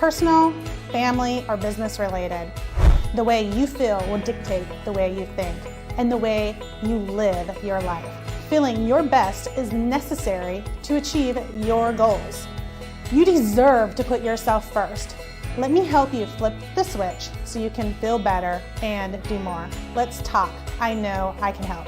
personal, family, or business related. The way you feel will dictate the way you think and the way you live your life. Feeling your best is necessary to achieve your goals. You deserve to put yourself first. Let me help you flip the switch so you can feel better and do more. Let's talk. I know I can help.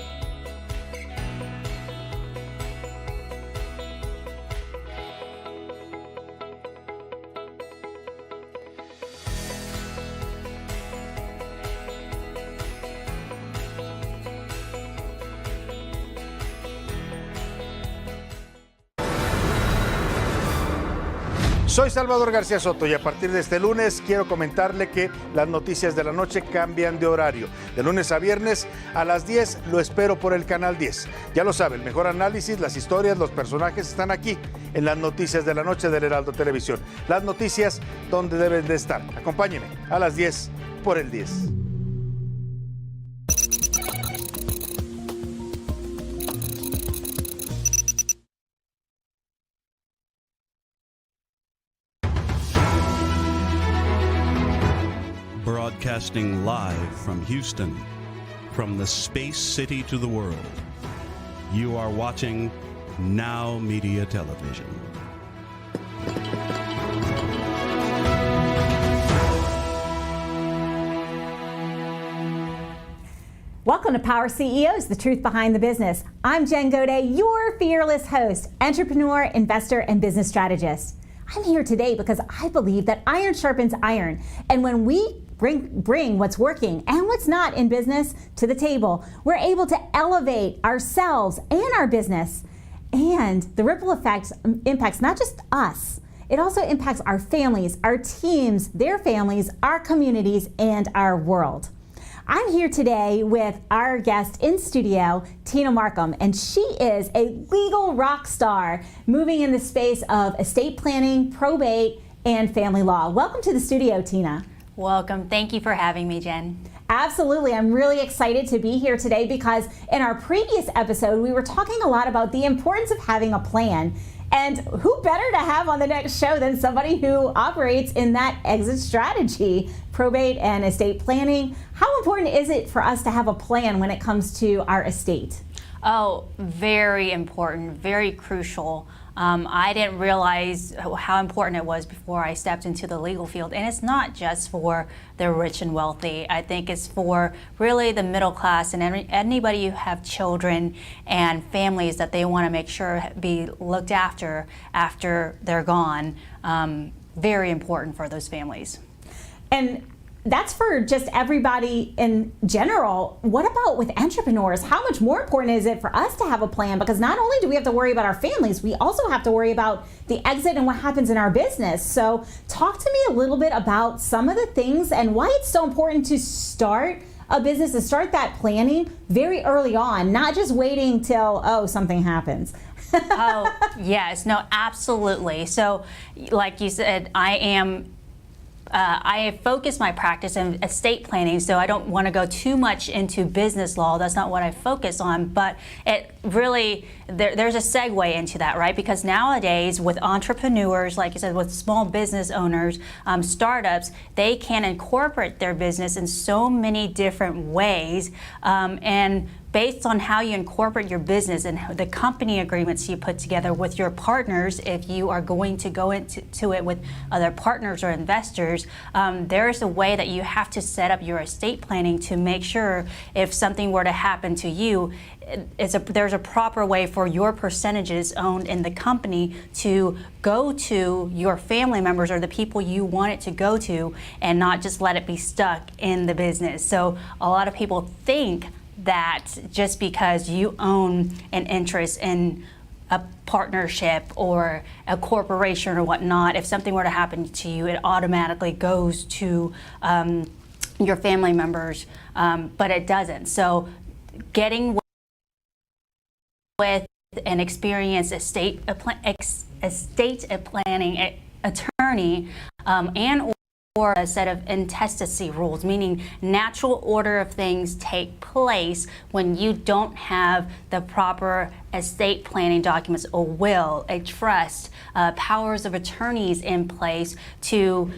Soy Salvador García Soto y a partir de este lunes quiero comentarle que las noticias de la noche cambian de horario. De lunes a viernes a las 10 lo espero por el canal 10. Ya lo sabe, el mejor análisis, las historias, los personajes están aquí en las noticias de la noche del Heraldo Televisión. Las noticias donde deben de estar. Acompáñeme a las 10 por el 10. Broadcasting live from Houston, from the space city to the world. You are watching NowMedia Television. Welcome to Power CEOs, the truth behind the business. I'm Jen Gaudet, your fearless host, entrepreneur, investor, and business strategist. I'm here today because I believe that iron sharpens iron, and when we bring what's working and what's not in business to the table, we're able to elevate ourselves and our business. And the ripple effect impacts not just us, it also impacts our families, our teams, their families, our communities, and our world. I'm here today with our guest in studio, Tina Markham, and she is a legal rock star moving in the space of estate planning, probate, and family law. Welcome to the studio, Tina. Welcome. Thank you for having me, Jen. Absolutely. I'm really excited to be here today because in our previous episode, we were talking a lot about the importance of having a plan. And who better to have on the next show than somebody who operates in that exit strategy, probate and estate planning? How important is it for us to have a plan when it comes to our estate? Oh, very important, very crucial. I didn't realize how important it was before I stepped into the legal field. And it's not just for the rich and wealthy. I think it's for really the middle class and anybody who have children and families that they want to make sure be looked after they're gone. Very important for those families. And that's for just everybody in general. What about with entrepreneurs? How much more important is it for us to have a plan? Because not only do we have to worry about our families, we also have to worry about the exit and what happens in our business. So talk to me a little bit about some of the things and why it's so important to start a business and start that planning very early on, not just waiting till, oh, something happens. Oh, yes, no, absolutely. So like you said, I focus my practice in estate planning, so I don't want to go too much into business law. That's not what I focus on, but it really, there's a segue into that, right? Because nowadays with entrepreneurs, like you said, with small business owners, startups, they can incorporate their business in so many different ways, and based on how you incorporate your business and the company agreements you put together with your partners, if you are going to go into it with other partners or investors, there's a way that you have to set up your estate planning to make sure if something were to happen to you, there's a proper way for your percentages owned in the company to go to your family members or the people you want it to go to and not just let it be stuck in the business. So a lot of people think that just because you own an interest in a partnership or a corporation or whatnot, if something were to happen to you, it automatically goes to your family members, but it doesn't. So getting with an experienced estate planning attorney and or a set of intestacy rules, meaning natural order of things take place when you don't have the proper estate planning documents, a will, a trust, powers of attorneys in place to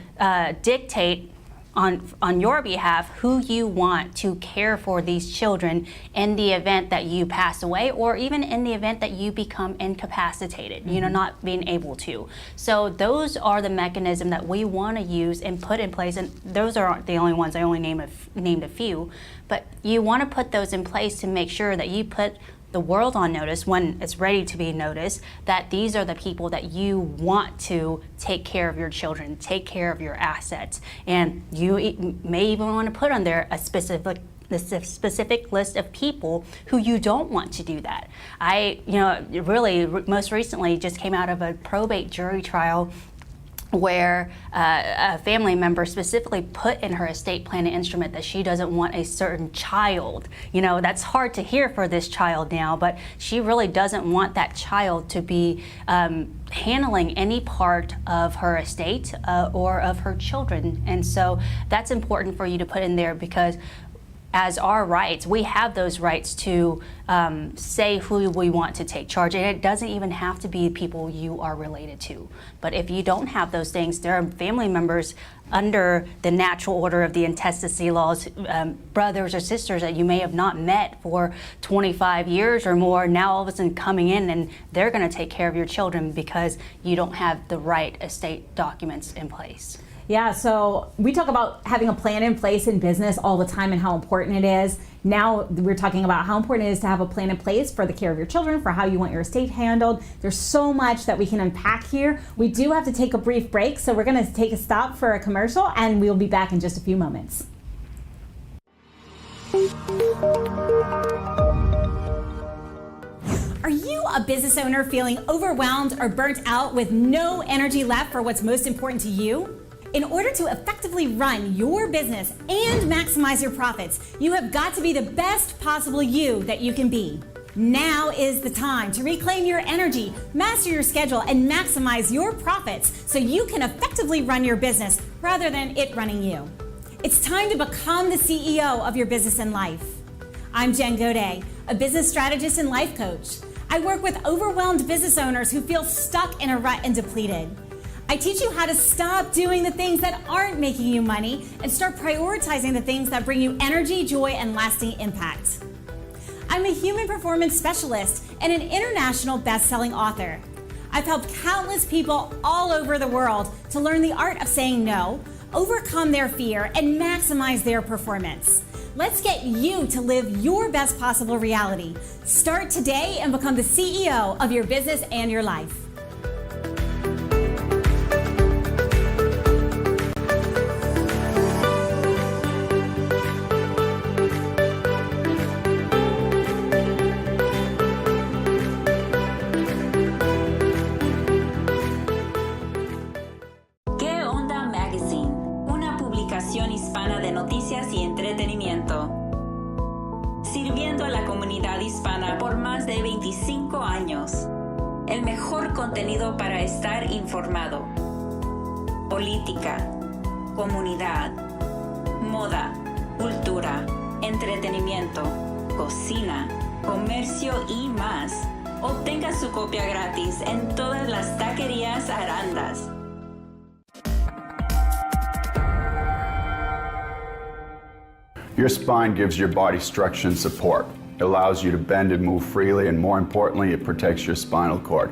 dictate on your behalf who you want to care for these children in the event that you pass away, or even in the event that you become incapacitated, not being able to. So those are the mechanisms that we want to use and put in place, and those aren't the only ones. I only named a few, but you want to put those in place to make sure that you put the world on notice when it's ready to be noticed that these are the people that you want to take care of your children, take care of your assets, and you may even want to put on there a specific list of people who you don't want to do that. Most recently just came out of a probate jury trial where a family member specifically put in her estate planning instrument that she doesn't want a certain child. That's hard to hear for this child now, but she really doesn't want that child to be handling any part of her estate or of her children. And so that's important for you to put in there, because as our rights, we have those rights to say who we want to take charge. And it doesn't even have to be people you are related to. But if you don't have those things, there are family members under the natural order of the intestacy laws, brothers or sisters that you may have not met for 25 years or more, now all of a sudden coming in, and they're going to take care of your children because you don't have the right estate documents in place. Yeah, so we talk about having a plan in place in business all the time and how important it is. Now we're talking about how important it is to have a plan in place for the care of your children, for how you want your estate handled. There's so much that we can unpack here. We do have to take a brief break, so we're going to take a stop for a commercial, and we'll be back in just a few moments. Are you a business owner feeling overwhelmed or burnt out with no energy left for what's most important to you? In order to effectively run your business and maximize your profits, you have got to be the best possible you that you can be. Now is the time to reclaim your energy, master your schedule, and maximize your profits so you can effectively run your business rather than it running you. It's time to become the CEO of your business and life. I'm Jen Gaudet, a business strategist and life coach. I work with overwhelmed business owners who feel stuck in a rut and depleted. I teach you how to stop doing the things that aren't making you money and start prioritizing the things that bring you energy, joy, and lasting impact. I'm a human performance specialist and an international best-selling author. I've helped countless people all over the world to learn the art of saying no, overcome their fear, and maximize their performance. Let's get you to live your best possible reality. Start today and become the CEO of your business and your life. Hispana de noticias y entretenimiento. Sirviendo a la comunidad hispana por más de 25 años. El mejor contenido para estar informado. Política, comunidad, moda, cultura, entretenimiento, cocina, comercio y más. Obtenga su copia gratis en todas las taquerías Arandas. Your spine gives your body structure and support. It allows you to bend and move freely, and more importantly, it protects your spinal cord.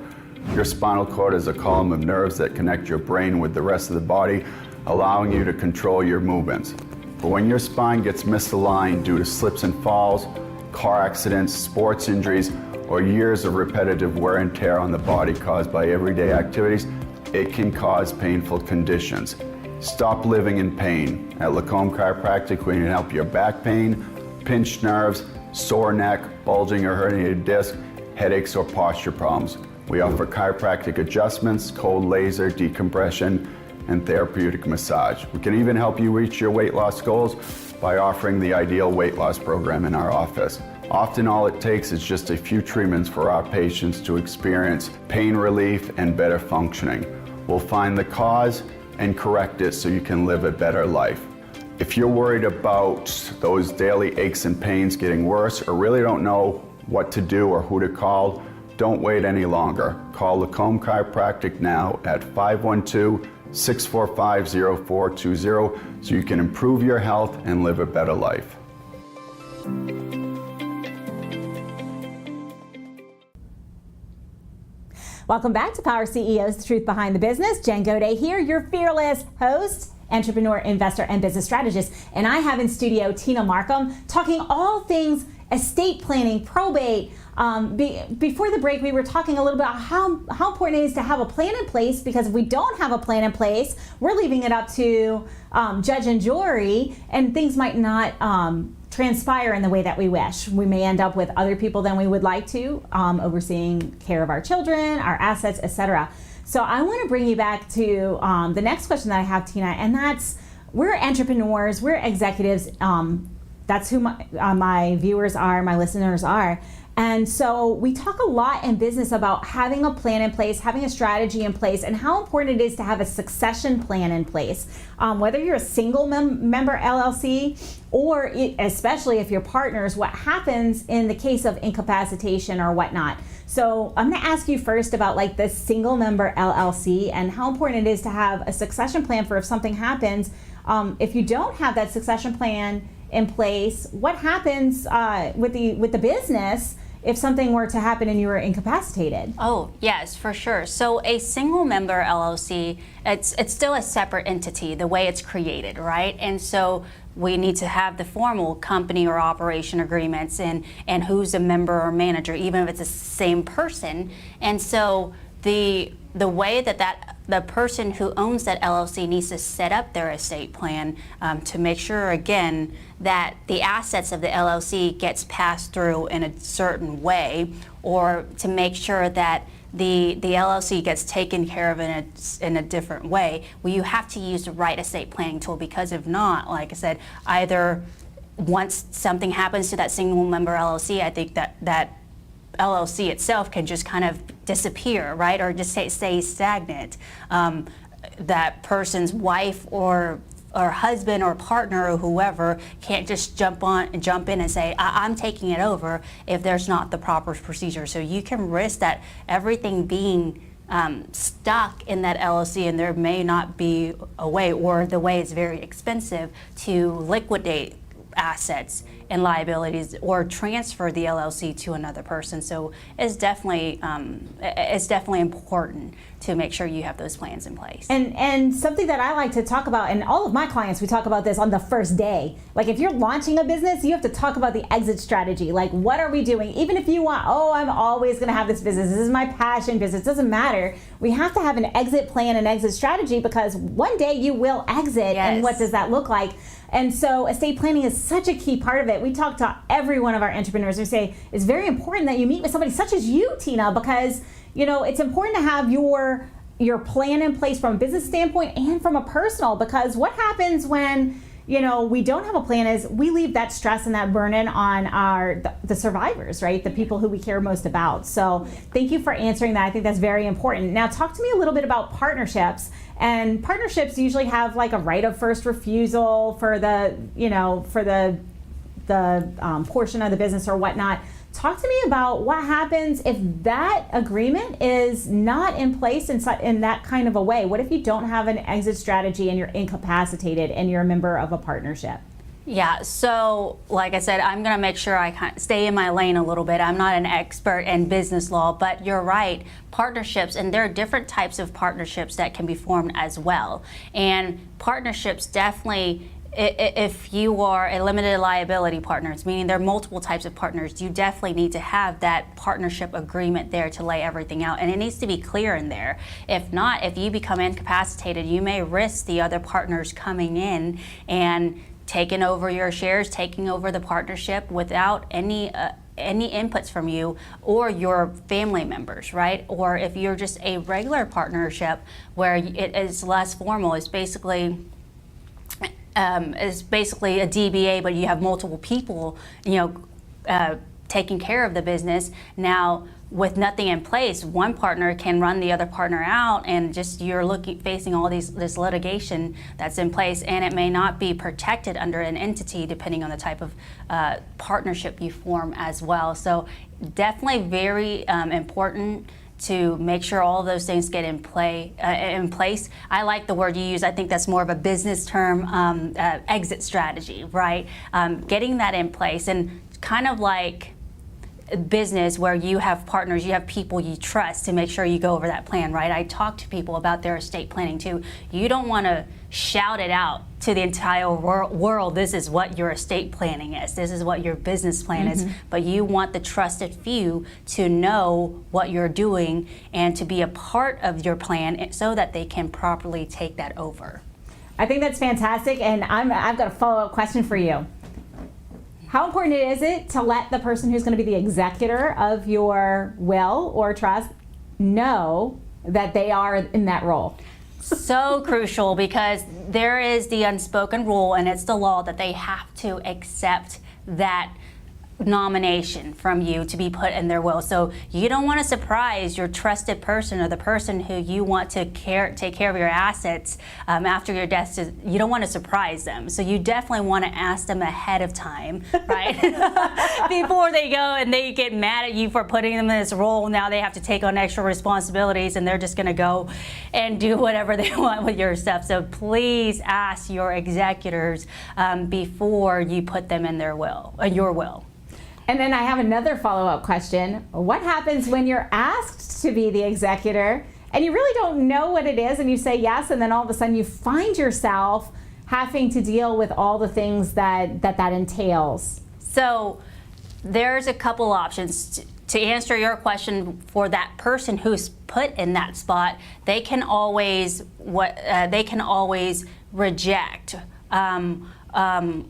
Your spinal cord is a column of nerves that connect your brain with the rest of the body, allowing you to control your movements. But when your spine gets misaligned due to slips and falls, car accidents, sports injuries, or years of repetitive wear and tear on the body caused by everyday activities, it can cause painful conditions. Stop living in pain. At Lacombe Chiropractic, we can help your back pain, pinched nerves, sore neck, bulging or herniated disc, headaches, or posture problems. We offer chiropractic adjustments, cold laser, decompression, and therapeutic massage. We can even help you reach your weight loss goals by offering the Ideal Weight Loss Program in our office. Often all it takes is just a few treatments for our patients to experience pain relief and better functioning. We'll find the cause, and correct it so you can live a better life. If you're worried about those daily aches and pains getting worse or really don't know what to do or who to call, don't wait any longer. Call Lacombe Chiropractic now at 512-645-0420 so you can improve your health and live a better life. Welcome back to Power CEOs, the truth behind the business. Jen Gaudet here, your fearless host, entrepreneur, investor, and business strategist. And I have in studio Tina Markham talking all things estate planning, probate. Before the break, we were talking a little bit about how important it is to have a plan in place, because if we don't have a plan in place, we're leaving it up to judge and jury, and things might not transpire in the way that we wish. We may end up with other people than we would like to, overseeing care of our children, our assets, etc. So I want to bring you back to the next question that I have, Tina, and that's, we're entrepreneurs, we're executives. That's who my viewers are, my listeners are. And so we talk a lot in business about having a plan in place, having a strategy in place, and how important it is to have a succession plan in place. Whether you're a single member LLC, or especially if you're partners, what happens in the case of incapacitation or whatnot. So I'm going to ask you first about like the single member LLC and how important it is to have a succession plan for if something happens. If you don't have that succession plan in place, what happens with the business if something were to happen and you were incapacitated? Oh, yes, for sure. So a single member LLC, it's still a separate entity, the way it's created, right? And so we need to have the formal company or operation agreements and who's a member or manager, even if it's the same person. And so the way that the person who owns that LLC needs to set up their estate plan to make sure, again, that the assets of the LLC gets passed through in a certain way, or to make sure that the LLC gets taken care of in a different way. Well, you have to use the right estate planning tool, because if not, like I said, either once something happens to that single member LLC, I think that LLC itself can just kind of disappear, right? Or just stay stagnant. That person's wife or husband or partner or whoever can't just jump in and say, I'm taking it over, if there's not the proper procedure. So you can risk that everything being stuck in that LLC, and there may not be a way, or the way is very expensive to liquidate assets and liabilities or transfer the LLC to another person. So it's definitely important to make sure you have those plans in place. And something that I like to talk about, and all of my clients, we talk about this on the first day. Like if you're launching a business, you have to talk about the exit strategy. Like, what are we doing? Even if you want, I'm always going to have this business, this is my passion business, doesn't matter. We have to have an exit plan and exit strategy, because one day you will exit. Yes. And what does that look like? And so estate planning is such a key part of it. We talk to every one of our entrepreneurs and say it's very important that you meet with somebody such as you, Tina, because it's important to have your plan in place from a business standpoint and from a personal, because what happens when we don't have a plan is we leave that stress and that burden on the survivors, right? The people who we care most about. So thank you for answering that. I think that's very important. Now talk to me a little bit about partnerships. And partnerships usually have like a right of first refusal for the portion of the business or whatnot. Talk to me about what happens if that agreement is not in place in that kind of a way. What if you don't have an exit strategy and you're incapacitated and you're a member of a partnership? Yeah, so like I said, I'm going to make sure I kind of stay in my lane a little bit. I'm not an expert in business law, but you're right. Partnerships, and there are different types of partnerships that can be formed as well. And partnerships definitely, if you are a limited liability partners, meaning there are multiple types of partners, you definitely need to have that partnership agreement there to lay everything out. And it needs to be clear in there. If not, if you become incapacitated, you may risk the other partners coming in and taking over your shares, taking over the partnership without any inputs from you or your family members, right? Or if you're just a regular partnership where it is less formal, it's basically a DBA, but you have multiple people, taking care of the business. Now, with nothing in place, one partner can run the other partner out, and just you're facing all this litigation that's in place, and it may not be protected under an entity depending on the type of partnership you form as well. So definitely very important to make sure all of those things get in place. I like the word you use. I think that's more of a business term, exit strategy, right? Getting that in place, and kind of like business where you have partners, you have people you trust to make sure you go over that plan, right? I talk to people about their estate planning too. You don't want to shout it out to the entire world, this is what your estate planning is, this is what your business plan is, but you want the trusted few to know what you're doing and to be a part of your plan so that they can properly take that over. I think that's fantastic, and I've got a follow-up question for you. How important is it to let the person who's going to be the executor of your will or trust know that they are in that role? So crucial, because there is the unspoken rule, and it's the law, that they have to accept that nomination from you to be put in their will. So you don't want to surprise your trusted person or the person who you want to take care of your assets after your death. You don't want to surprise them. So you definitely want to ask them ahead of time, right? Before they go and they get mad at you for putting them in this role. Now they have to take on extra responsibilities, and they're just going to go and do whatever they want with your stuff. So please ask your executors before you put them in their will, your will. And then I have another follow-up question. What happens when you're asked to be the executor and you really don't know what it is, and you say yes, and then all of a sudden you find yourself having to deal with all the things that entails? So there's a couple options. To answer your question, for that person who's put in that spot, they can always reject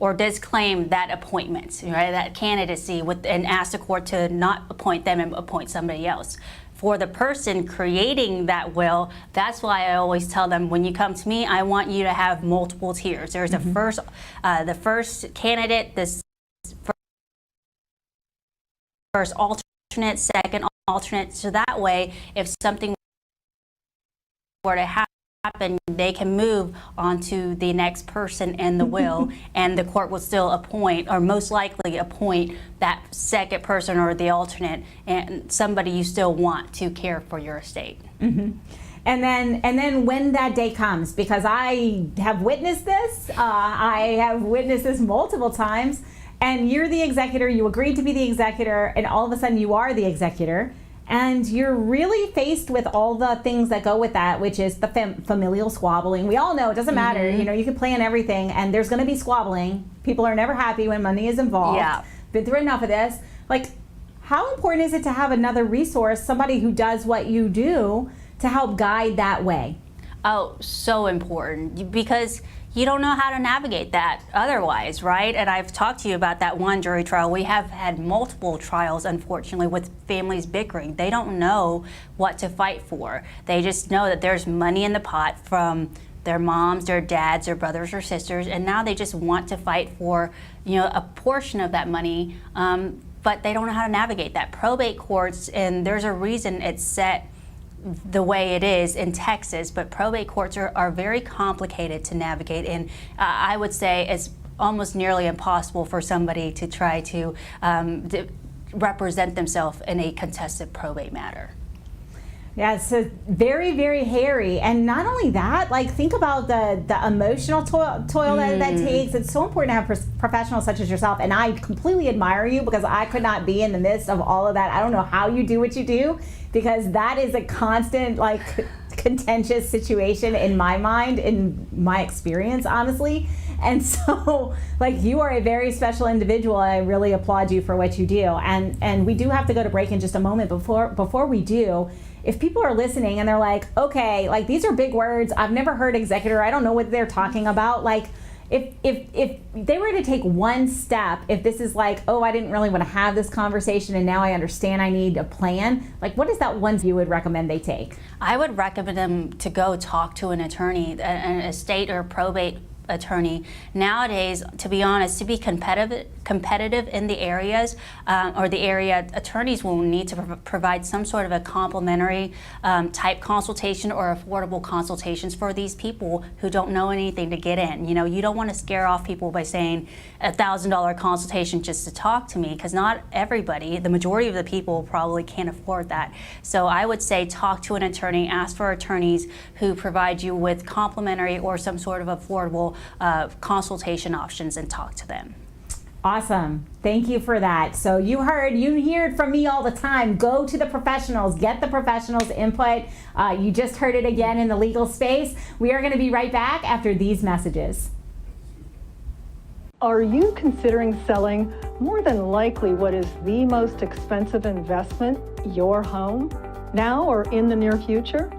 or disclaim that appointment, right, that candidacy, and ask the court to not appoint them and appoint somebody else. For the person creating that will, that's why I always tell them, when you come to me, I want you to have multiple tiers. There's the first candidate, this first alternate, second alternate, so that way if something were to happen, they can move on to the next person in the will, and the court will still appoint, or most likely appoint, that second person or the alternate, and somebody you still want to care for your estate. And then when that day comes, because I have witnessed this, I have witnessed this multiple times, and you're the executor, you agreed to be the executor, and all of a sudden you are the executor. And you're really faced with all the things that go with that, which is the familial squabbling. We all know it doesn't matter. You know, you can plan everything, and there's going to be squabbling. People are never happy when money is involved. Yeah. Been through enough of this. Like, how important is it to have another resource, somebody who does what you do, to help guide that way? Oh, so important, because you don't know how to navigate that otherwise, right? And I've talked to you about that one jury trial. We have had multiple trials, unfortunately, with families bickering. They don't know what to fight for. They just know that there's money in the pot from their moms, their dads, their brothers or sisters, and now they just want to fight for, you know, a portion of that money, but they don't know how to navigate that. Probate courts, and there's a reason it's set the way it is in Texas, but probate courts are very complicated to navigate, and I would say it's almost nearly impossible for somebody to try to represent themselves in a contested probate matter. Yeah, so very, very hairy. And not only that, like, think about the emotional toil that takes. It's so important to have professionals such as yourself, and I completely admire you, because I could not be in the midst of all of that. I don't know how you do what you do, because that is a constant, like, contentious situation in my mind, in my experience, honestly. And so, like, you are a very special individual. I really applaud you for what you do. And we do have to go to break in just a moment. Before we do, if people are listening and they're like, okay, like, these are big words, I've never heard executor, I don't know what they're talking about, like, if they were to take one step, if this is like, oh, I didn't really want to have this conversation and now I understand I need a plan, like, what is that one you would recommend they take? I would recommend them to go talk to an attorney, an estate or probate attorney. Nowadays, to be honest, to be competitive in the areas or the area, attorneys will need to provide some sort of a complimentary type consultation or affordable consultations for these people who don't know anything to get in. You know, you don't want to scare off people by saying $1,000 consultation just to talk to me, because not everybody, the majority of the people probably can't afford that. So I would say talk to an attorney, ask for attorneys who provide you with complimentary or some sort of affordable consultation options, and talk to them. Awesome. Thank you for that. So you hear it from me all the time. Go to the professionals, get the professionals' input. You just heard it again in the legal space. We are going to be right back after these messages. Are you considering selling? More than likely, what is the most expensive investment? Your home? Now or in the near future?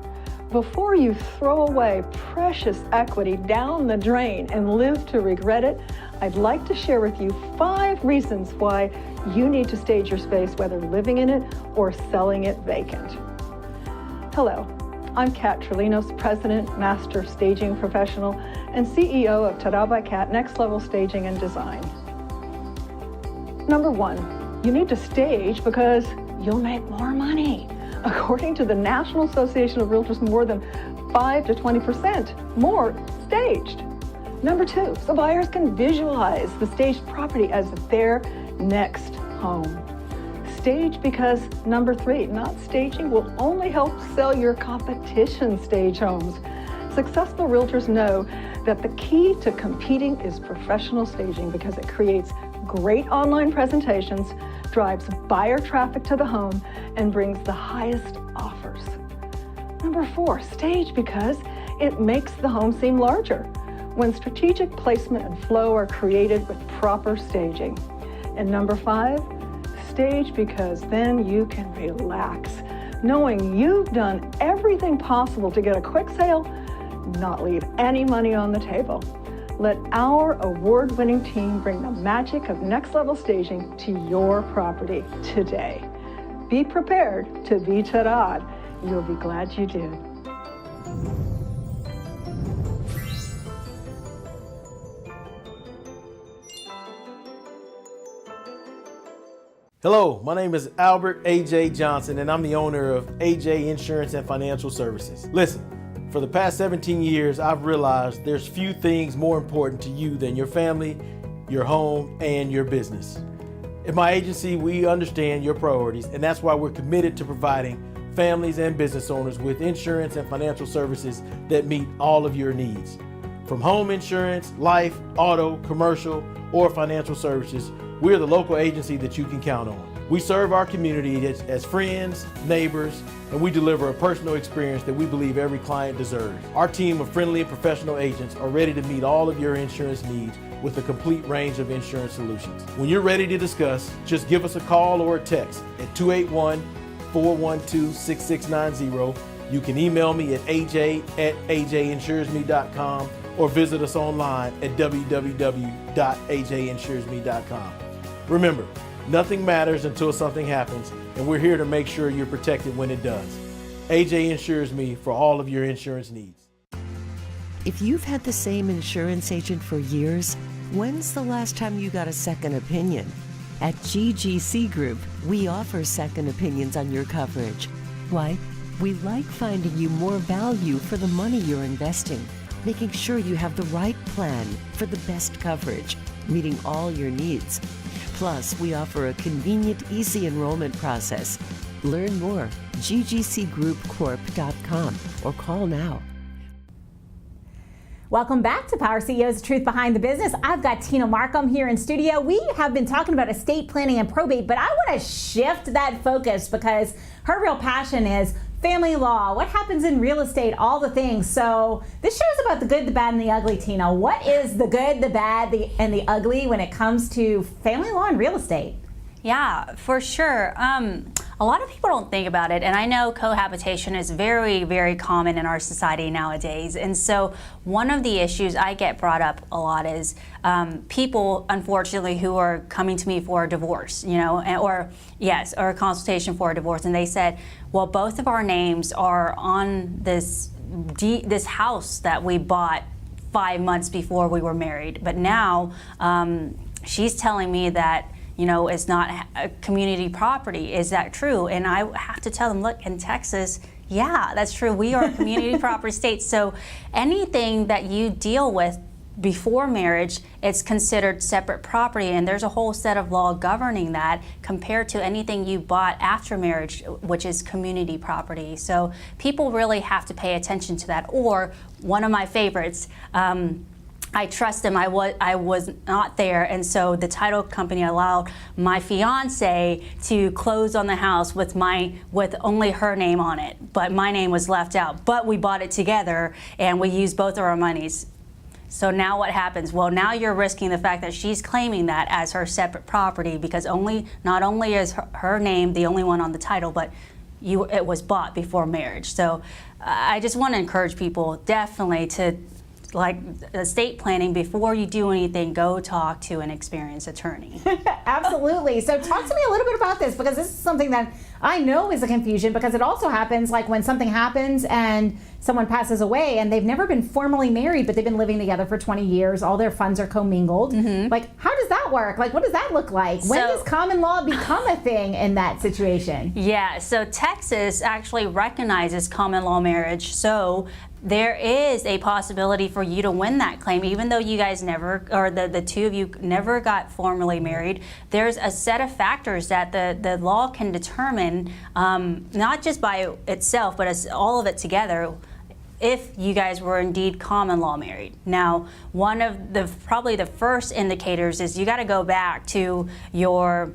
Before you throw away precious equity down the drain and live to regret it, I'd like to share with you 5 reasons why you need to stage your space, whether living in it or selling it vacant. Hello, I'm Kat Trelinos, President, Master Staging Professional, and CEO of Tada by Kat Next Level Staging and Design. Number 1, you need to stage because you'll make more money. According to the National Association of Realtors, more than 5 to 20% more staged. Number 2, so buyers can visualize the staged property as their next home. Stage because, number 3, not staging will only help sell your competition stage homes. Successful realtors know that the key to competing is professional staging because it creates great online presentations, drives buyer traffic to the home, and brings the highest offers. Number 4, stage because it makes the home seem larger when strategic placement and flow are created with proper staging. And number 5, stage because then you can relax, knowing you've done everything possible to get a quick sale, not leave any money on the table. Let our award-winning team bring the magic of next-level staging to your property today. Be prepared to be Tarad. You'll be glad you did. Hello, my name is Albert A.J. Johnson, and I'm the owner of A.J. Insurance and Financial Services. Listen, for the past 17 years, I've realized there's few things more important to you than your family, your home, and your business. In my agency, we understand your priorities, and that's why we're committed to providing families and business owners with insurance and financial services that meet all of your needs. From home insurance, life, auto, commercial, or financial services, we're the local agency that you can count on. We serve our community as friends, neighbors, and we deliver a personal experience that we believe every client deserves. Our team of friendly and professional agents are ready to meet all of your insurance needs with a complete range of insurance solutions. When you're ready to discuss, just give us a call or a text at 281-412-6690. You can email me at aj@ajinsuresme.com or visit us online at www.ajinsuresme.com. Remember, nothing matters until something happens, and we're here to make sure you're protected when it does. AJ Insures Me for all of your insurance needs. If you've had the same insurance agent for years, when's the last time you got a second opinion? At GGC Group, we offer second opinions on your coverage. Why? We like finding you more value for the money you're investing, making sure you have the right plan for the best coverage, meeting all your needs. Plus, we offer a convenient, easy enrollment process. Learn more, ggcgroupcorp.com, or call now. Welcome back to Power CEOs, the Truth Behind the Business. I've got Tina Markham here in studio. We have been talking about estate planning and probate, but I want to shift that focus because her real passion is family law, what happens in real estate, all the things. So this show is about the good, the bad, and the ugly, Tina. What is the good, the bad, and the ugly when it comes to family law and real estate? Yeah, for sure. A lot of people don't think about it, and I know cohabitation is very, very common in our society nowadays. And so one of the issues I get brought up a lot is people, unfortunately, who are coming to me for a divorce, or a consultation for a divorce, and they said, well, both of our names are on this house that we bought 5 months before we were married. But now she's telling me that, it's not a community property. Is that true? And I have to tell them, look, in Texas, yeah, that's true. We are a community property state. So anything that you deal with before marriage, it's considered separate property, and there's a whole set of law governing that compared to anything you bought after marriage, which is community property. So people really have to pay attention to that. Or one of my favorites, I trust him. I was not there, and so the title company allowed my fiance to close on the house with only her name on it, but my name was left out. But we bought it together, and we used both of our monies. So now what happens? Well, now you're risking the fact that she's claiming that as her separate property, because not only is her name the only one on the title, but it was bought before marriage. So I just want to encourage people definitely to, like estate planning, before you do anything, go talk to an experienced attorney. Absolutely. So talk to me a little bit about this, because this is something that I know is a confusion, because it also happens like when something happens and someone passes away and they've never been formally married, but they've been living together for 20 years, all their funds are commingled. Like, how does that work? Like, what does that look like? When does common law become a thing in that situation? Yeah, so Texas actually recognizes common law marriage. So there is a possibility for you to win that claim, even though you guys never, or the two of you never got formally married. There's a set of factors that the law can determine, not just by itself, but as all of it together, if you guys were indeed common law married. Now, one of probably the first indicators is you got to go back to your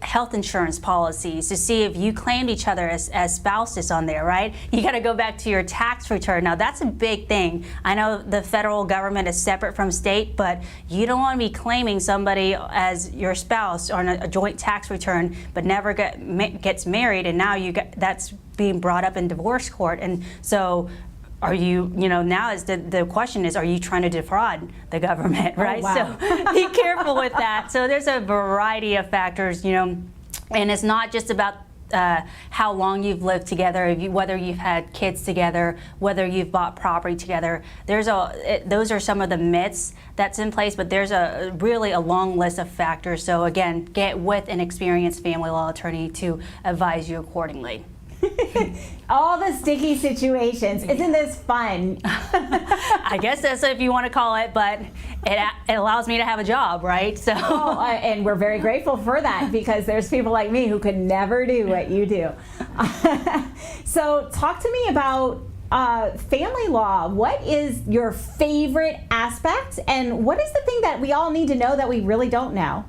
health insurance policies to see if you claimed each other as spouses on there, right? You got to go back to your tax return. Now, that's a big thing. I know the federal government is separate from state, but you don't want to be claiming somebody as your spouse on a joint tax return, but never gets married, and now that's being brought up in divorce court. And so are you, now is the question is, are you trying to defraud the government, right? Oh, wow. So be careful with that. So there's a variety of factors, and it's not just about how long you've lived together, whether you've had kids together, whether you've bought property together. Those are some of the myths that's in place, but there's really a long list of factors. So again, get with an experienced family law attorney to advise you accordingly. All the sticky situations. Isn't this fun? I guess that's if you want to call it, but it allows me to have a job, right? So, and we're very grateful for that, because there's people like me who could never do what you do. So talk to me about family law. What is your favorite aspect, and what is the thing that we all need to know that we really don't know?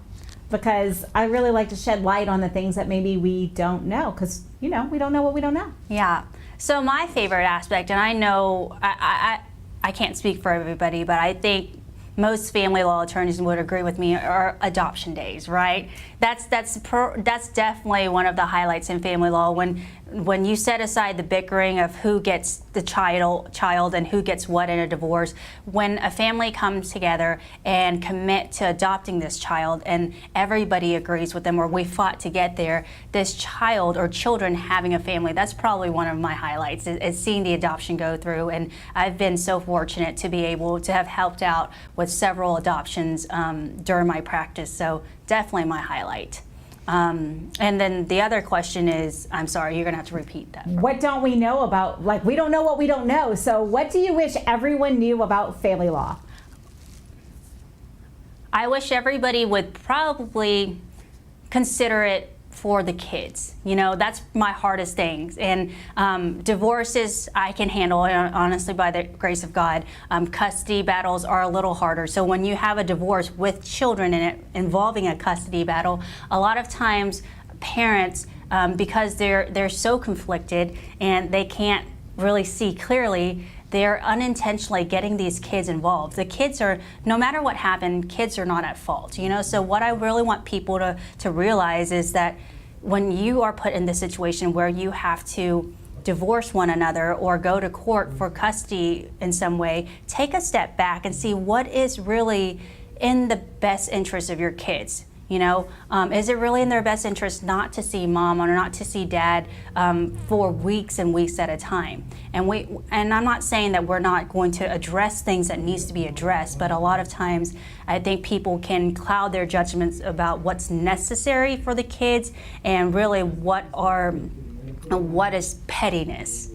Because I really like to shed light on the things that maybe we don't know, because we don't know what we don't know. Yeah. So my favorite aspect, and I know I can't speak for everybody, but I think most family law attorneys would agree with me, are adoption days, right? That's definitely one of the highlights in family law. When you set aside the bickering of who gets the child and who gets what in a divorce, when a family comes together and commit to adopting this child, and everybody agrees with them, or we fought to get there, this child or children having a family, that's probably one of my highlights, is seeing the adoption go through. And I've been so fortunate to be able to have helped out with several adoptions during my practice, so definitely my highlight. And then the other question is, I'm sorry, you're gonna have to repeat that. What don't we know about, we don't know what we don't know. So what do you wish everyone knew about family law? I wish everybody would probably consider it for the kids. That's my hardest things. And divorces I can handle, honestly, by the grace of God. Custody battles are a little harder. So when you have a divorce with children in it involving a custody battle, a lot of times parents, because they're so conflicted and they can't really see clearly, they're unintentionally getting these kids involved. The kids are, no matter what happened, kids are not at fault, So what I really want people to realize is that when you are put in this situation where you have to divorce one another or go to court for custody in some way, take a step back and see what is really in the best interest of your kids. Is it really in their best interest not to see mom or not to see dad for weeks and weeks at a time? And I'm not saying that we're not going to address things that needs to be addressed, but a lot of times I think people can cloud their judgments about what's necessary for the kids and really what is pettiness,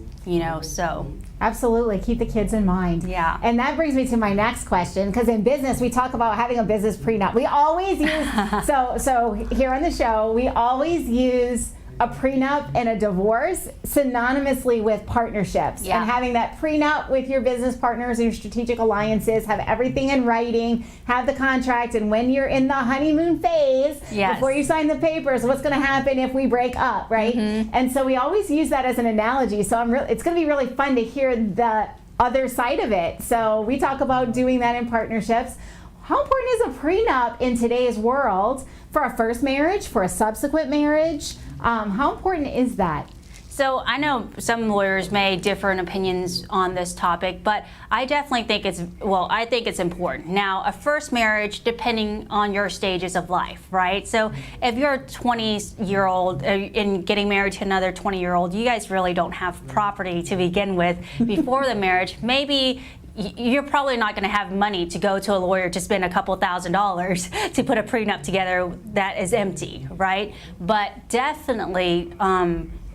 so. Absolutely. Keep the kids in mind. Yeah. And that brings me to my next question, because in business, we talk about having a business prenup. We always use, so here on the show, we always use a prenup and a divorce synonymously with partnerships. Yeah. And having that prenup with your business partners and your strategic alliances, have everything in writing, have the contract, and when you're in the honeymoon phase, Yes. before you sign the papers, what's going to happen if we break up, right? And so we always use that as an analogy. So it's going to be really fun to hear the other side of it. So we talk about doing that in partnerships. How important is a prenup in today's world for a first marriage, for a subsequent marriage? How important is that? So I know some lawyers may differ in opinions on this topic, but I definitely think I think it's important. Now, a first marriage, depending on your stages of life, right? So if you're a 20-year-old and getting married to another 20-year-old, you guys really don't have property to begin with before the marriage. Maybe you're probably not going to have money to go to a lawyer to spend a couple $1,000s to put a prenup together that is empty, right? But definitely,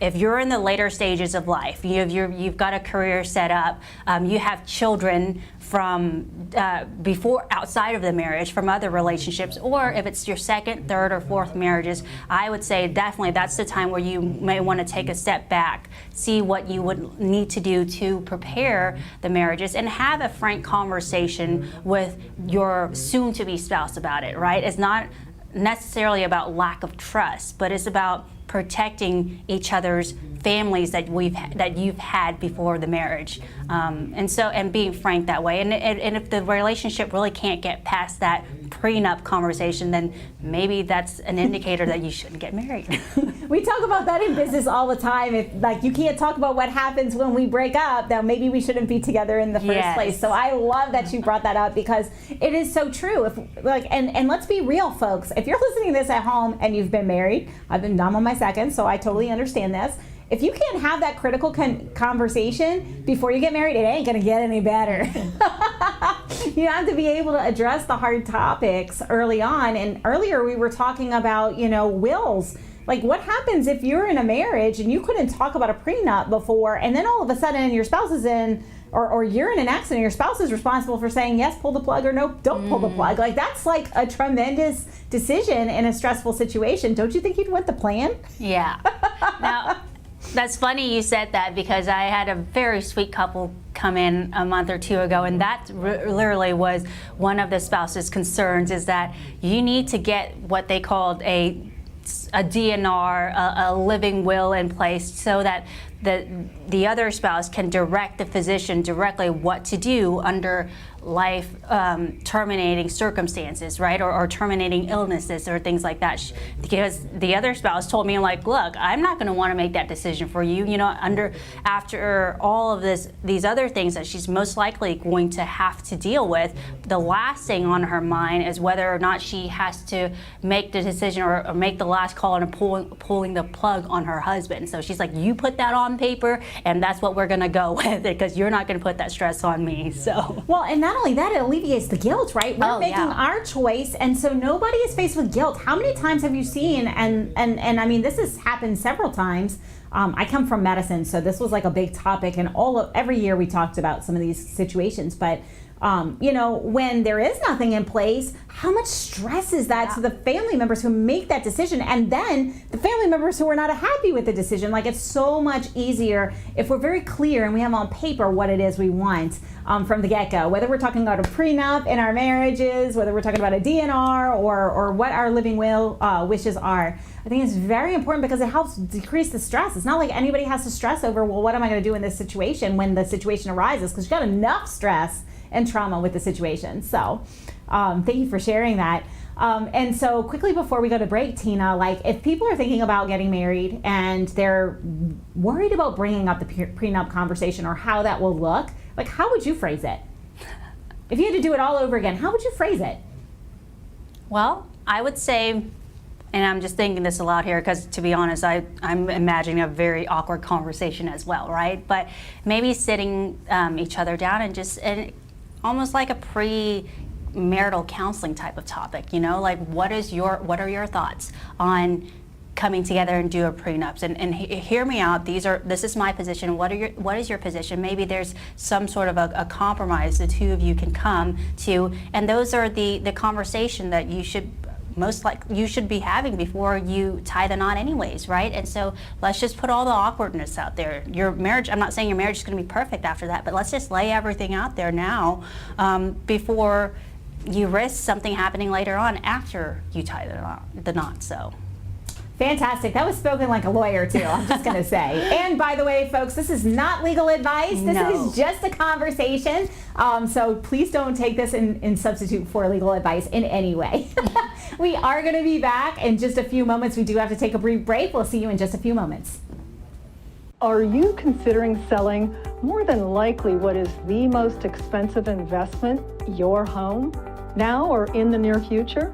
if you're in the later stages of life, you've got a career set up, you have children from before, outside of the marriage, from other relationships, or if it's your second, third, or fourth marriages, I would say definitely that's the time where you may want to take a step back, see what you would need to do to prepare the marriages, and have a frank conversation with your soon-to-be spouse about it, right? It's not necessarily about lack of trust, but it's about protecting each other's families that you've had before the marriage, and being frank that way. And if the relationship really can't get past that prenup conversation, then maybe that's an indicator that you shouldn't get married. We talk about that in business all the time. If you can't talk about what happens when we break up, then maybe we shouldn't be together in the first place. So I love that you brought that up, because it is so true. And let's be real, folks. If you're listening to this at home and you've been married, I'm on my second, so I totally understand this. If you can't have that critical conversation before you get married, it ain't gonna get any better. You have to be able to address the hard topics early on. And earlier we were talking about, wills. Like, what happens if you're in a marriage and you couldn't talk about a prenup before, and then all of a sudden your spouse is in, or you're in an accident, and your spouse is responsible for saying yes, pull the plug, or no, don't pull the plug. Like, that's like a tremendous decision in a stressful situation. Don't you think you'd want the plan? Yeah. Now, that's funny you said that, because I had a very sweet couple come in a month or two ago, and that literally was one of the spouse's concerns, is that you need to get what they called a DNR, a living will in place, so that the other spouse can direct the physician directly what to do under life terminating circumstances, right, or terminating illnesses or things like that. Because the other spouse told me, like, look, I'm not going to want to make that decision for you. After all of these other things that she's most likely going to have to deal with, the last thing on her mind is whether or not she has to make the decision or make the last call and pulling the plug on her husband. So she's like, you put that on paper, and that's what we're going to go with, because you're not going to put that stress on me. So well, and not only that, it alleviates the guilt, right? We're making our choice, and so nobody is faced with guilt. How many times have you seen, and I mean, this has happened several times. I come from medicine, so this was like a big topic, and every year we talked about some of these situations, but when there is nothing in place, how much stress is that to the family members who make that decision, and then the family members who are not happy with the decision? Like, it's so much easier if we're very clear and we have on paper what it is we want from the get-go, whether we're talking about a prenup in our marriages, whether we're talking about a DNR, or what our living will wishes are. I think it's very important, because it helps decrease the stress. It's not like anybody has to stress over, well, what am I going to do in this situation when the situation arises, because you've got enough stress and trauma with the situation. So thank you for sharing that. And so quickly before we go to break, Tina, like, if people are thinking about getting married and they're worried about bringing up the prenup conversation or how that will look, like, how would you phrase it? If you had to do it all over again, how would you phrase it? Well, I would say, and I'm just thinking this aloud here because, to be honest, I'm imagining a very awkward conversation as well, right? But maybe sitting each other down and almost like a pre-marital counseling type of topic, you know, like what are your thoughts on coming together and do a prenups, and hear me out. This is my position. What is your position? Maybe there's some sort of a compromise the two of you can come to, and those are the conversation that you should be having before you tie the knot anyways, right? And so let's just put all the awkwardness out there. Your marriage, I'm not saying your marriage is going to be perfect after that, but let's just lay everything out there now before you risk something happening later on after you tie the knot. So. Fantastic. That was spoken like a lawyer, too, I'm just going to say. And by the way, folks, this is not legal advice. This is just a conversation. So please don't take this and substitute for legal advice in any way. We are going to be back in just a few moments. We do have to take a brief break. We'll see you in just a few moments. Are you considering selling? More than likely, what is the most expensive investment? Your home? Now or in the near future?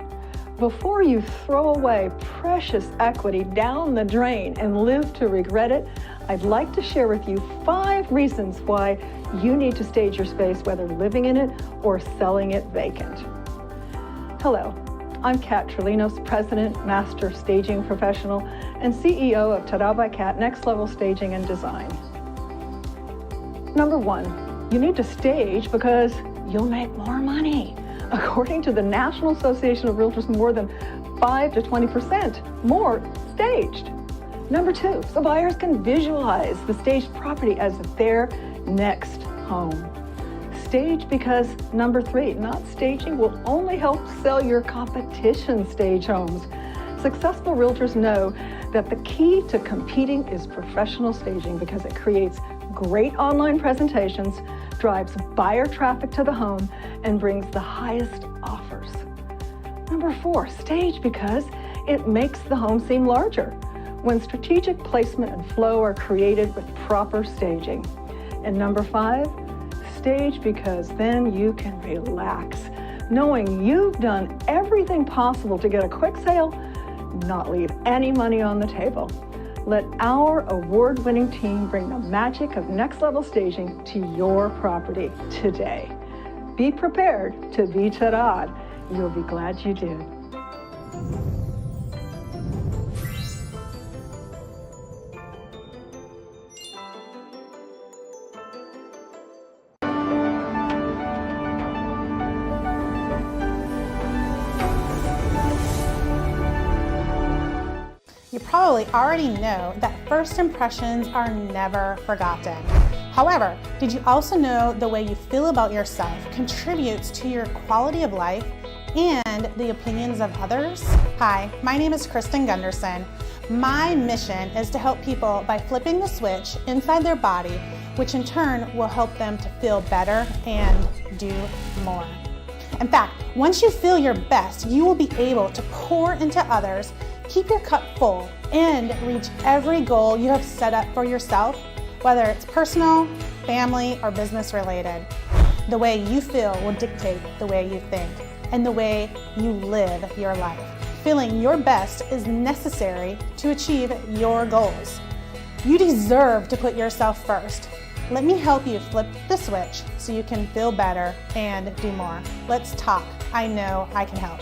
Before you throw away precious equity down the drain and live to regret it, I'd like to share with you 5 reasons why you need to stage your space, whether living in it or selling it vacant. Hello, I'm Kat Trelinos, President, Master Staging Professional, and CEO of Tada by Kat Next Level Staging and Design. Number 1, you need to stage because you'll make more money. According to the National Association of Realtors, more than 5 to 20% more staged. Number 2, so buyers can visualize the staged property as their next home. Stage because, number 3, not staging will only help sell your competition stage homes. Successful realtors know that the key to competing is professional staging because it creates great online presentations, drives buyer traffic to the home, and brings the highest offers. Number 4, stage because it makes the home seem larger when strategic placement and flow are created with proper staging. And number 5, stage because then you can relax, knowing you've done everything possible to get a quick sale, not leave any money on the table. Let our award-winning team bring the magic of next-level staging to your property today. Be prepared to be Tarad. You'll be glad you did. You probably already know that first impressions are never forgotten. However, did you also know the way you feel about yourself contributes to your quality of life and the opinions of others? Hi, my name is Kristen Gunderson. My mission is to help people by flipping the switch inside their body, which in turn will help them to feel better and do more. In fact, once you feel your best, you will be able to pour into others, keep your cup full, and reach every goal you have set up for yourself, whether it's personal, family, or business related. The way you feel will dictate the way you think and the way you live your life. Feeling your best is necessary to achieve your goals. You deserve to put yourself first. Let me help you flip the switch so you can feel better and do more. Let's talk. I know I can help.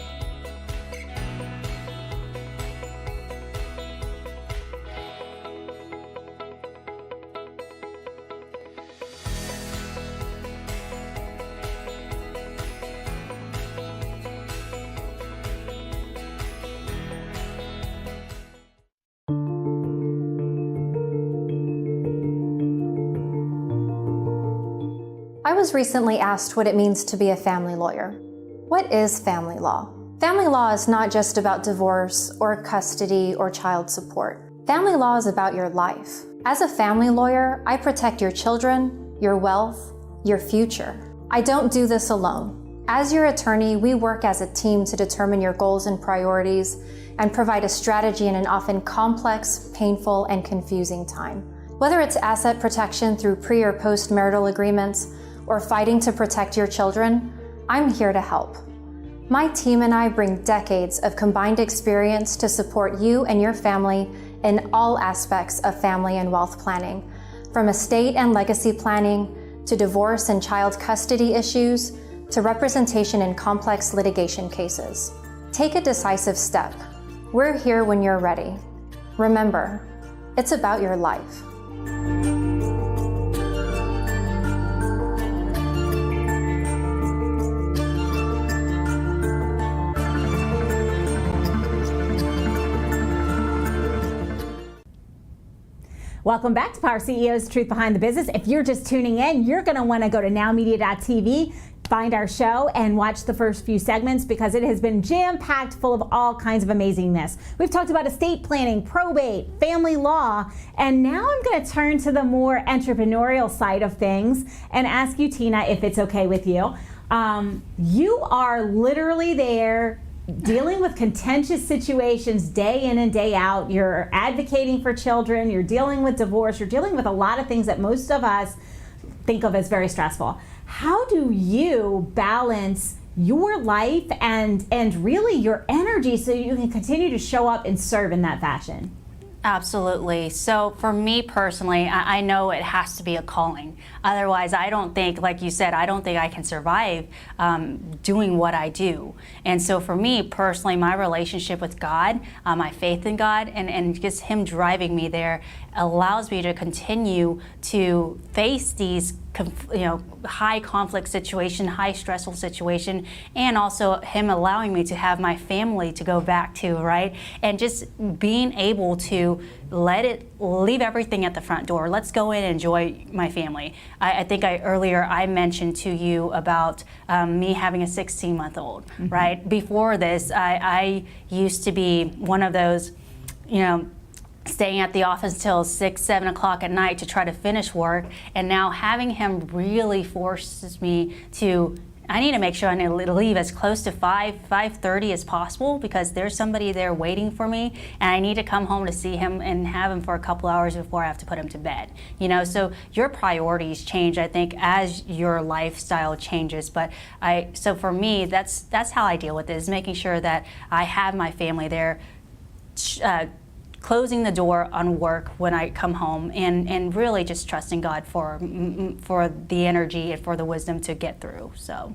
I was recently asked what it means to be a family lawyer. What is family law? Family law is not just about divorce or custody or child support. Family law is about your life. As a family lawyer, I protect your children, your wealth, your future. I don't do this alone. As your attorney, we work as a team to determine your goals and priorities and provide a strategy in an often complex, painful, and confusing time. Whether it's asset protection through pre- or post-marital agreements, or fighting to protect your children, I'm here to help. My team and I bring decades of combined experience to support you and your family in all aspects of family and wealth planning, from estate and legacy planning to divorce and child custody issues to representation in complex litigation cases. Take a decisive step. We're here when you're ready. Remember, it's about your life. Welcome back to Power CEO's Truth Behind the Business. If you're just tuning in, you're going to want to go to NowMedia.tv, find our show, and watch the first few segments because it has been jam-packed full of all kinds of amazingness. We've talked about estate planning, probate, family law, and now I'm going to turn to the more entrepreneurial side of things and ask you, Tina, if it's okay with you. You are literally there dealing with contentious situations day in and day out. You're advocating for children, you're dealing with divorce, you're dealing with a lot of things that most of us think of as very stressful. How do you balance your life and really your energy so you can continue to show up and serve in that fashion? Absolutely. So for me personally, I know it has to be a calling. Otherwise, I don't think, like you said, I don't think I can survive doing what I do. And so for me personally, my relationship with God, my faith in God, and just Him driving me there allows me to continue to face these high conflict situation, high stressful situation, and also Him allowing me to have my family to go back to, right? And just being able to leave everything at the front door. Let's go in and enjoy my family. I think earlier I mentioned to you about me having a 16-month-old, right? Before this, I used to be one of those, staying at the office till 6, 7 o'clock at night to try to finish work, and now having him really forces me to, I need to make sure I need to leave as close to 5:30 as possible because there's somebody there waiting for me, and I need to come home to see him and have him for a couple hours before I have to put him to bed. So your priorities change, I think, as your lifestyle changes. But so for me, that's how I deal with it, is making sure that I have my family there, closing the door on work when I come home, and really just trusting God for the energy and for the wisdom to get through. So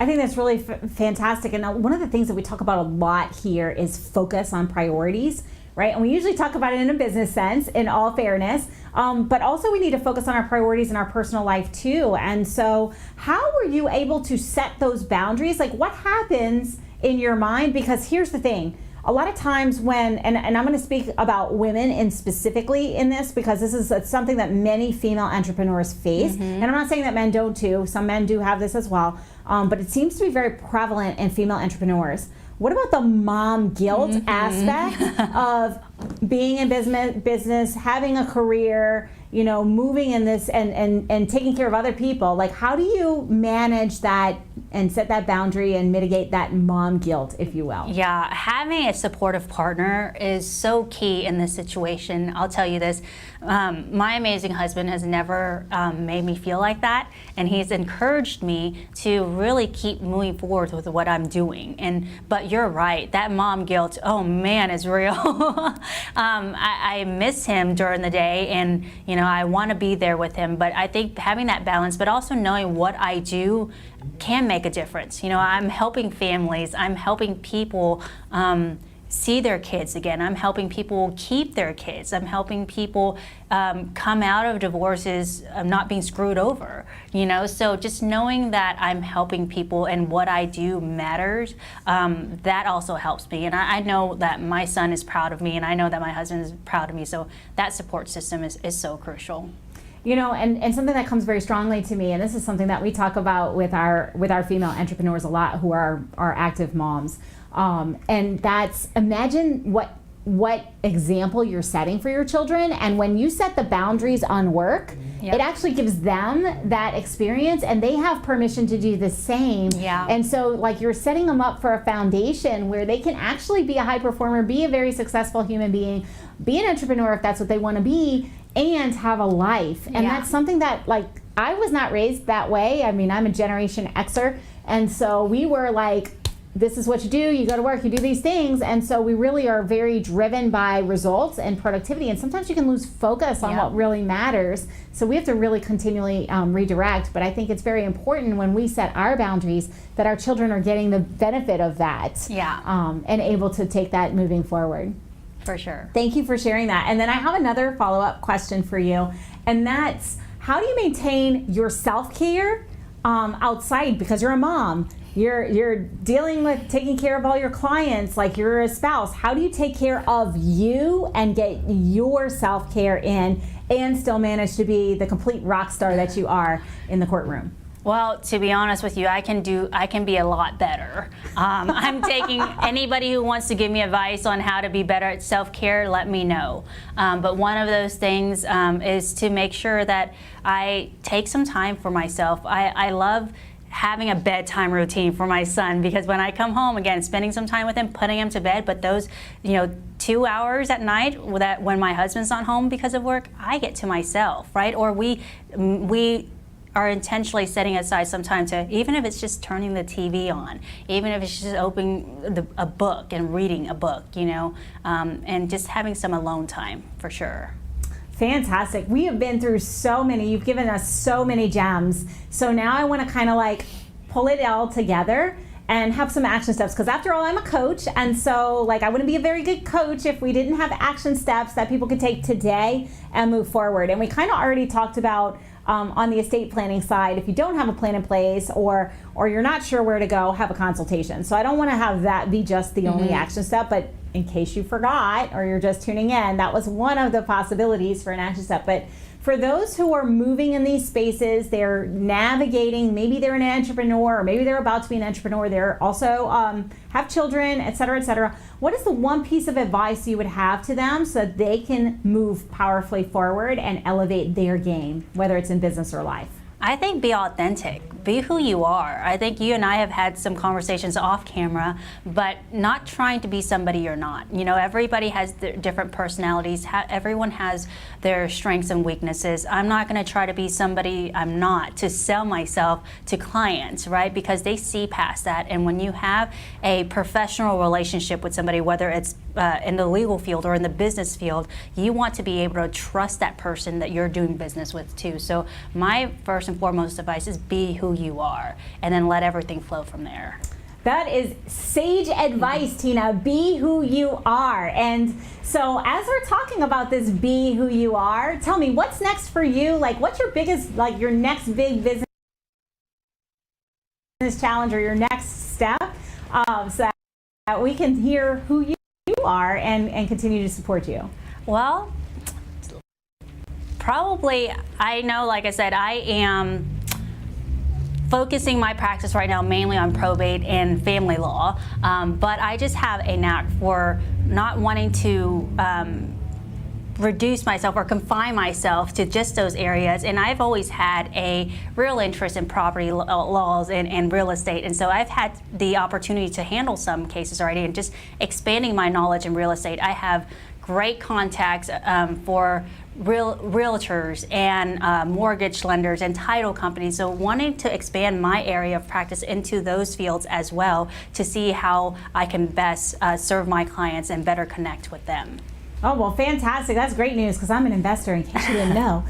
I think that's really fantastic. And one of the things that we talk about a lot here is focus on priorities, right? And we usually talk about it in a business sense, in all fairness, but also we need to focus on our priorities in our personal life too. And so how were you able to set those boundaries? Like, what happens in your mind? Because here's the thing. A lot of times when, and I'm going to speak about women and specifically in this because this is something that many female entrepreneurs face. And I'm not saying that men don't too. Some men do have this as well. But it seems to be very prevalent in female entrepreneurs. What about the mom guilt aspect of being in business, having a career, moving in this and taking care of other people? Like, how do you manage that and set that boundary and mitigate that mom guilt, if you will? Yeah, having a supportive partner is so key in this situation. I'll tell you this, my amazing husband has never made me feel like that, and he's encouraged me to really keep moving forward with what I'm doing. But you're right, that mom guilt, oh man, is real. I miss him during the day, and I want to be there with him, but I think having that balance, but also knowing what I do can make a difference. I'm helping families, I'm helping people see their kids again, I'm helping people keep their kids, I'm helping people come out of divorces not being screwed over, so just knowing that I'm helping people and what I do matters, that also helps me. And I know that my son is proud of me, and I know that my husband is proud of me, so that support system is so crucial. And something that comes very strongly to me, and this is something that we talk about with our female entrepreneurs a lot, who are active moms, and that's, imagine what example you're setting for your children. And when you set the boundaries on work, it actually gives them that experience, and they have permission to do the same. And so, like, you're setting them up for a foundation where they can actually be a high performer, be a very successful human being, be an entrepreneur if that's what they want to be, and have a life. And that's something that, like, I was not raised that way. I mean, I'm a Generation Xer, and so we were like, this is what you go to work, you do these things. And so we really are very driven by results and productivity. And sometimes you can lose focus on what really matters. So we have to really continually redirect. But I think it's very important when we set our boundaries that our children are getting the benefit of that. And able to take that moving forward. For sure. Thank you for sharing that. And then I have another follow-up question for you. And that's, how do you maintain your self-care outside, because you're a mom? You're dealing with taking care of all your clients, like you're a spouse. How do you take care of you and get your self-care in and still manage to be the complete rock star that you are in the courtroom? Well, to be honest with you, I can be a lot better. I'm taking anybody who wants to give me advice on how to be better at self-care, let me know. But one of those things is to make sure that I take some time for myself. I love having a bedtime routine for my son, because when I come home, again, spending some time with him, putting him to bed, but those 2 hours at night that when my husband's not home because of work, I get to myself, right? Or we are intentionally setting aside some time to, even if it's just turning the TV on, even if it's just opening a book and reading a book, and just having some alone time for sure. Fantastic. We have been through so many. You've given us so many gems. So now I want to kind of like pull it all together and have some action steps, because after all, I'm a coach, and so like I wouldn't be a very good coach if we didn't have action steps that people could take today and move forward. And we kind of already talked about on the estate planning side, if you don't have a plan in place or you're not sure where to go, have a consultation. So I don't want to have that be just the only action step, but in case you forgot or you're just tuning in, that was one of the possibilities for an action step. But for those who are moving in these spaces, they're navigating, maybe they're an entrepreneur, or maybe they're about to be an entrepreneur, they're also have children, et cetera, what is the one piece of advice you would have to them so that they can move powerfully forward and elevate their game, whether it's in business or life? I think be authentic. Be who you are. I think you and I have had some conversations off camera, but not trying to be somebody you're not. Everybody has their different personalities. Everyone has their strengths and weaknesses. I'm not going to try to be somebody I'm not to sell myself to clients, right? Because they see past that. And when you have a professional relationship with somebody, whether it's in the legal field or in the business field, you want to be able to trust that person that you're doing business with too. So my first and foremost advice is be who you are, and then let everything flow from there. That is sage advice, Tina. Be who you are. And so as we're talking about this be who you are, tell me, what's next for you? Like, what's your biggest, like your next big business challenge or your next step, so that we can hear who you are and continue to support you? Well, probably, I know, like I said, I am focusing my practice right now mainly on probate and family law, but I just have a knack for not wanting to reduce myself or confine myself to just those areas. And I've always had a real interest in property laws and real estate. And so I've had the opportunity to handle some cases already and just expanding my knowledge in real estate. I have great contacts for realtors and mortgage lenders and title companies. So wanting to expand my area of practice into those fields as well to see how I can best serve my clients and better connect with them. Oh, well, fantastic. That's great news, because I'm an investor, in case you didn't know.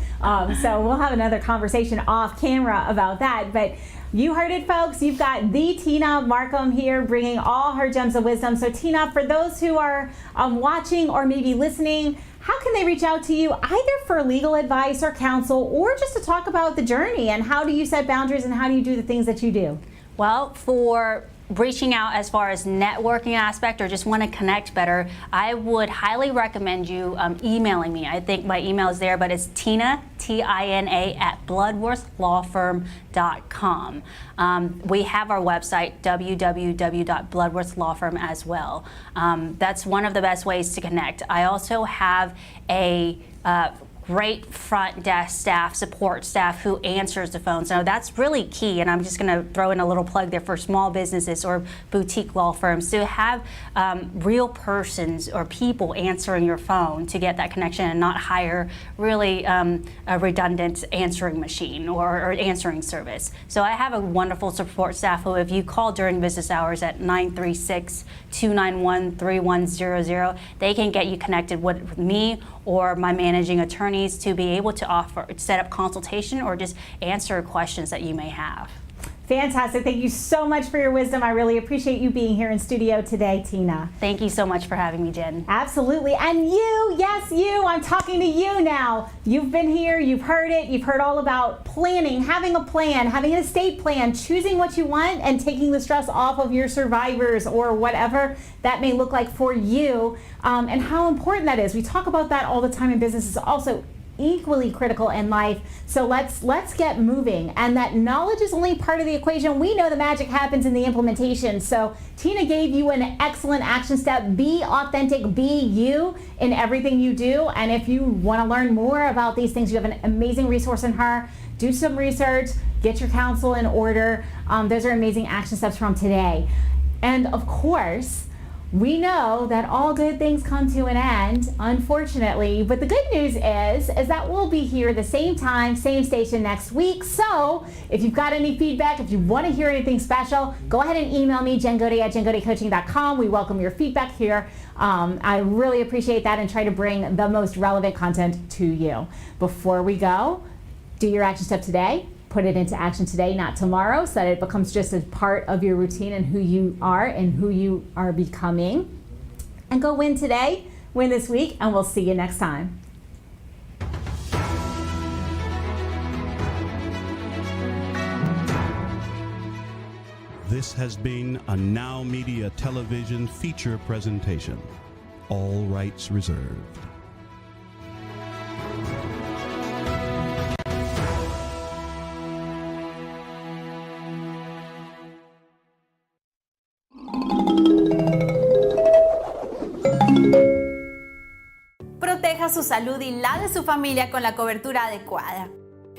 So we'll have another conversation off camera about that. But you heard it, folks. You've got the Tina Markham here bringing all her gems of wisdom. So Tina, for those who are watching or maybe listening, how can they reach out to you either for legal advice or counsel, or just to talk about the journey and how do you set boundaries and how do you do the things that you do? Well, for reaching out as far as networking aspect or just want to connect better, I would highly recommend you emailing me. I think my email is there, but it's Tina, T-I-N-A, at bloodworthlawfirm.com. We have our website, www.bloodworthlawfirm, as well. That's one of the best ways to connect. I also have a great front desk staff, support staff who answers the phone. So that's really key. And I'm just going to throw in a little plug there for small businesses or boutique law firms to have real persons or people answering your phone to get that connection and not hire really a redundant answering machine or answering service. So I have a wonderful support staff who, if you call during business hours at 936-291-3100, they can get you connected with me or my managing attorneys to be able to set up consultation or just answer questions that you may have. Fantastic. Thank you so much for your wisdom. I really appreciate you being here in studio today, Tina. Thank you so much for having me, Jen. Absolutely. And you, yes, you, I'm talking to you now. You've been here, you've heard it, you've heard all about planning, having a plan, having an estate plan, choosing what you want and taking the stress off of your survivors or whatever that may look like for you, and how important that is. We talk about that all the time in business. It's also equally critical in life. So let's get moving. And that knowledge is only part of the equation. We know the magic happens in the implementation. So Tina gave you an excellent action step. Be authentic, be you in everything you do. And if you want to learn more about these things, you have an amazing resource in her. Do some research, get your counsel in order. Those are amazing action steps from today. And of course, we know that all good things come to an end, unfortunately, but the good news is that we'll be here the same time, same station next week. So if you've got any feedback, if you want to hear anything special, go ahead and email me, jengaudet@jengaudetcoaching.com. We welcome your feedback here. I really appreciate that and try to bring the most relevant content to you. Before we go, do your action step today. Put it into action today, not tomorrow, so that it becomes just a part of your routine and who you are becoming. And go win today, win this week, and we'll see you next time. This has been a NowMedia Television feature presentation. All rights reserved. Proteja su salud y la de su familia con la cobertura adecuada.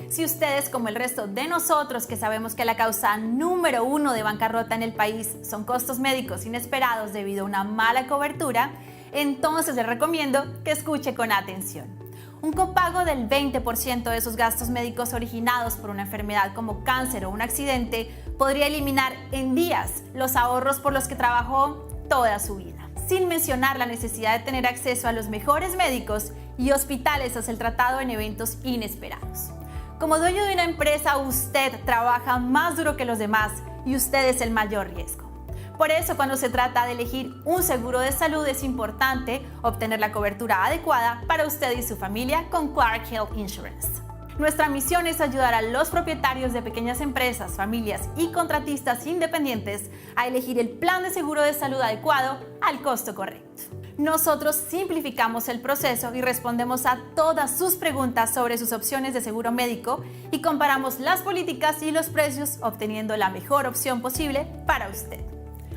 Si ustedes, como el resto de nosotros, que sabemos que la causa número 1 de bancarrota en el país son costos médicos inesperados debido a una mala cobertura, entonces les recomiendo que escuche con atención. Un copago del 20% de sus gastos médicos originados por una enfermedad como cáncer o un accidente podría eliminar en días los ahorros por los que trabajó toda su vida, sin mencionar la necesidad de tener acceso a los mejores médicos y hospitales tras el tratado en eventos inesperados. Como dueño de una empresa, usted trabaja más duro que los demás y usted es el mayor riesgo. Por eso, cuando se trata de elegir un seguro de salud, es importante obtener la cobertura adecuada para usted y su familia con Clark Health Insurance. Nuestra misión es ayudar a los propietarios de pequeñas empresas, familias y contratistas independientes a elegir el plan de seguro de salud adecuado al costo correcto. Nosotros simplificamos el proceso y respondemos a todas sus preguntas sobre sus opciones de seguro médico y comparamos las políticas y los precios, obteniendo la mejor opción posible para usted.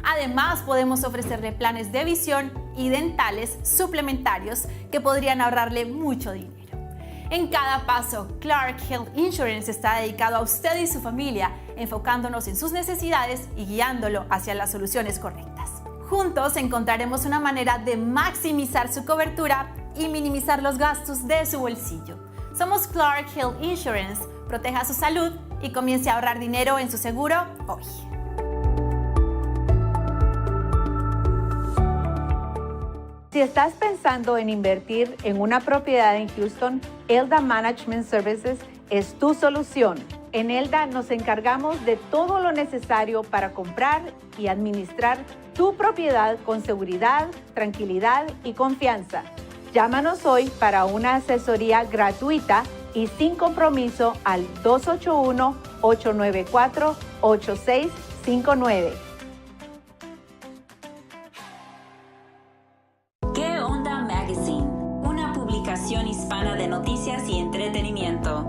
Además, podemos ofrecerle planes de visión y dentales suplementarios que podrían ahorrarle mucho dinero. En cada paso, Clark Health Insurance está dedicado a usted y su familia, enfocándonos en sus necesidades y guiándolo hacia las soluciones correctas. Juntos encontraremos una manera de maximizar su cobertura y minimizar los gastos de su bolsillo. Somos Clark Health Insurance. Proteja su salud y comience a ahorrar dinero en su seguro hoy. Si estás pensando en invertir en una propiedad en Houston, Elda Management Services es tu solución. En Elda nos encargamos de todo lo necesario para comprar y administrar tu propiedad con seguridad, tranquilidad y confianza. Llámanos hoy para una asesoría gratuita y sin compromiso al 281-894-8659. Hispana de noticias y entretenimiento.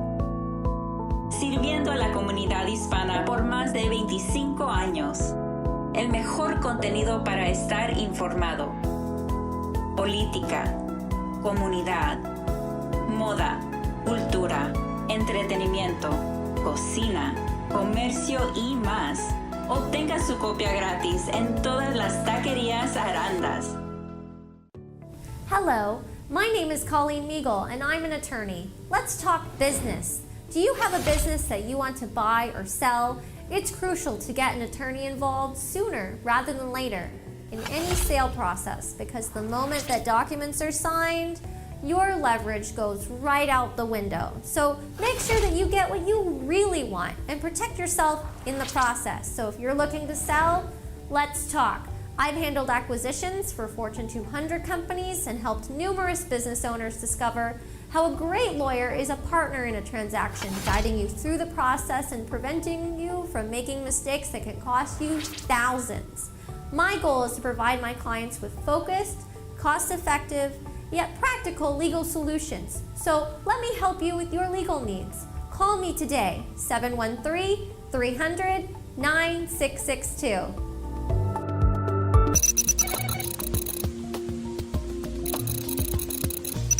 Sirviendo a la comunidad hispana por más de 25 años. El mejor contenido para estar informado. Política, comunidad, moda, cultura, entretenimiento, cocina, comercio y más. Obtenga su copia gratis en todas las taquerías Arandas. Hello, my name is Colleen Meagle and I'm an attorney. Let's talk business. Do you have a business that you want to buy or sell? It's crucial to get an attorney involved sooner rather than later in any sale process, because the moment that documents are signed, your leverage goes right out the window. So make sure that you get what you really want and protect yourself in the process. So if you're looking to sell, let's talk. I've handled acquisitions for Fortune 200 companies and helped numerous business owners discover how a great lawyer is a partner in a transaction, guiding you through the process and preventing you from making mistakes that can cost you thousands. My goal is to provide my clients with focused, cost-effective, yet practical legal solutions. So let me help you with your legal needs. Call me today, 713-300-9662.